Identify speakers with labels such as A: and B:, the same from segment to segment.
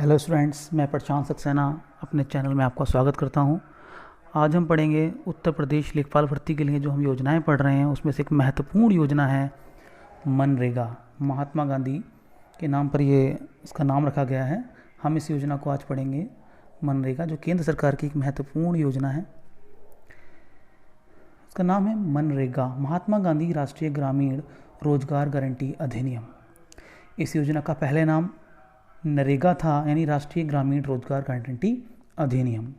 A: Hello students, मैं प्रशांत सक्सेना अपने channel में आपका स्वागत करता हूं। आज हम पढ़ेंगे उत्तर प्रदेश लेखपाल भर्ती के लिए जो हम योजनाएं पढ़ रहे हैं उसमें से एक महत्वपूर्ण योजना है मनरेगा। महात्मा गांधी के नाम पर इसका नाम रखा गया है। हम इस योजना को आज पढ़ेंगे, मनरेगा, जो केंद्र सरकार की एक महत्वपूर्ण योजना है। इसका नाम है मनरेगा, महात्मा गांधी राष्ट्रीय ग्रामीण रोजगार गारंटी अधिनियम। इस योजना का पहले नाम नरेगा था, यानी राष्ट्रीय ग्रामीण रोजगार गारंटी अधिनियम।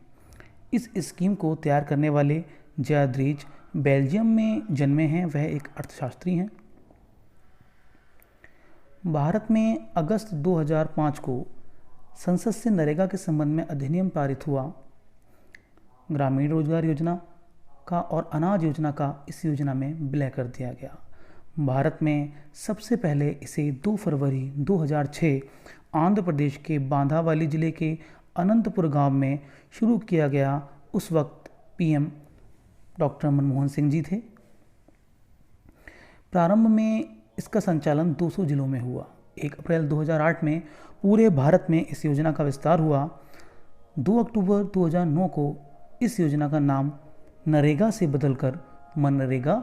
A: इस स्कीम को तैयार करने वाले जयद्रीज बेल्जियम में जन्मे हैं। वह एक अर्थशास्त्री हैं। भारत में अगस्त 2005 को संसद से नरेगा के संबंध में अधिनियम पारित हुआ। ग्रामीण रोजगार योजना का और अनाज योजना का इस योजना में विलय कर दिया गया। भारत में सबसे पहले इसे 2 फरवरी 2006 आंध्र प्रदेश के बांधावाली जिले के अनंतपुर गांव में शुरू किया गया। उस वक्त पीएम डॉक्टर मनमोहन सिंह जी थे। प्रारंभ में इसका संचालन 200 जिलों में हुआ। 1 अप्रैल 2008 में पूरे भारत में इस योजना का विस्तार हुआ। 2 अक्टूबर 2009 को इस योजना का नाम नरेगा से बदलकर मनरेगा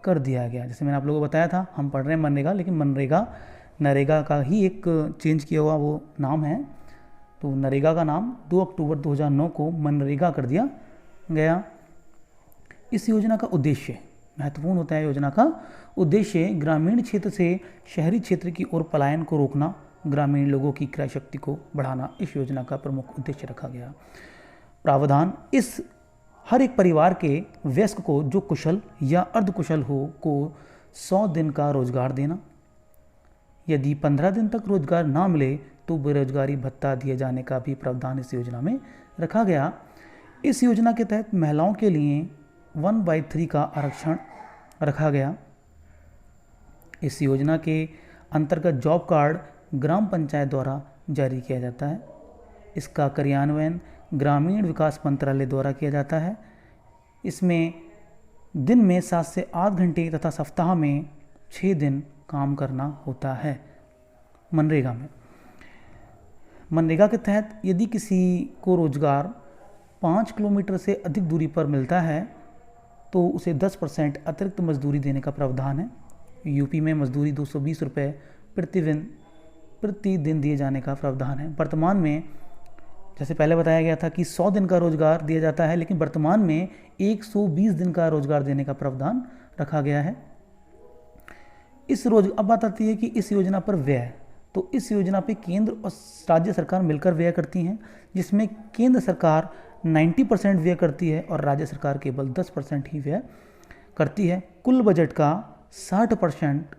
A: कर दिया गया। जैसे मैंने आप लोगों को बताया था, हम पढ़ रहे हैं मनरेगा, लेकिन मनरेगा नरेगा का ही एक चेंज किया हुआ वो नाम है। तो नरेगा का नाम 2 अक्टूबर 2009 को मनरेगा कर दिया गया। इस योजना का उद्देश्य महत्वपूर्ण होता है। योजना का उद्देश्य ग्रामीण क्षेत्र से शहरी क्षेत्र की ओर पलायन को रोकना, ग्रामीण लोगों की क्रय शक्ति को बढ़ाना इस योजना का प्रमुख उद्देश्य रखा गया। प्रावधान: इस हर एक परिवार के वयस्क को जो कुशल या अर्धकुशल हो को 100 दिन का रोजगार देना। यदि 15 दिन तक रोजगार ना मिले तो बेरोजगारी भत्ता दिए जाने का भी प्रावधान इस योजना में रखा गया। इस योजना के तहत महिलाओं के लिए 1/3 का आरक्षण रखा गया। इस योजना के अंतर्गत जॉब कार्ड ग्राम पंचायत द्वारा जारी किया जाता है। इसका क्रियान्वयन ग्रामीण विकास मंत्रालय द्वारा किया जाता है। इसमें दिन में 7 से 8 घंटे तथा सप्ताह में 6 दिन काम करना होता है। मनरेगा के तहत यदि किसी को रोजगार 5 किलोमीटर से अधिक दूरी पर मिलता है तो उसे 10% अतिरिक्त मजदूरी देने का प्रावधान है। यूपी में मजदूरी 220 रुपये प्रति दिन दिए जाने का प्रावधान है। वर्तमान में, जैसे पहले बताया गया था कि 100 दिन का रोजगार दिया जाता है, लेकिन वर्तमान में 120 दिन का रोजगार देने का प्रावधान रखा गया है। अब बात आती है कि इस योजना पर व्यय। तो इस योजना पे केंद्र और राज्य सरकार मिलकर व्यय करती हैं, जिसमें केंद्र सरकार 90% व्यय करती है और राज्य सरकार केवल 10% ही व्यय करती है। कुल बजट का 60%,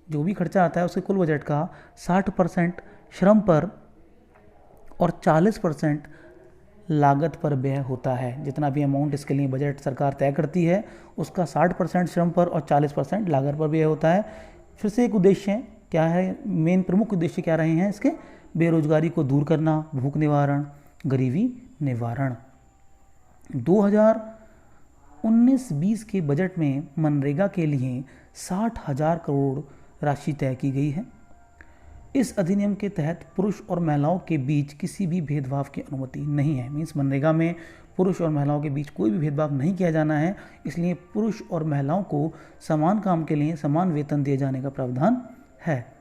A: जो भी खर्चा आता है उसके कुल बजट का 60% श्रम पर और 40% लागत पर व्यय होता है। जितना भी अमाउंट इसके लिए बजट सरकार तय करती है उसका 60% श्रम पर और 40% लागत पर व्यय होता है। फिर से एक उद्देश्य क्या है, मेन प्रमुख उद्देश्य क्या रहे हैं इसके? बेरोजगारी को दूर करना, भूख निवारण, गरीबी निवारण। 2019-20 के बजट में मनरेगा के लिए 60,000 करोड़ राशि तय की गई है। इस अधिनियम के तहत पुरुष और महिलाओं के बीच किसी भी भेदभाव की अनुमति नहीं है। मीन्स मनरेगा में पुरुष और महिलाओं के बीच कोई भी भेदभाव नहीं किया जाना है। इसलिए पुरुष और महिलाओं को समान काम के लिए समान वेतन दिए जाने का प्रावधान है।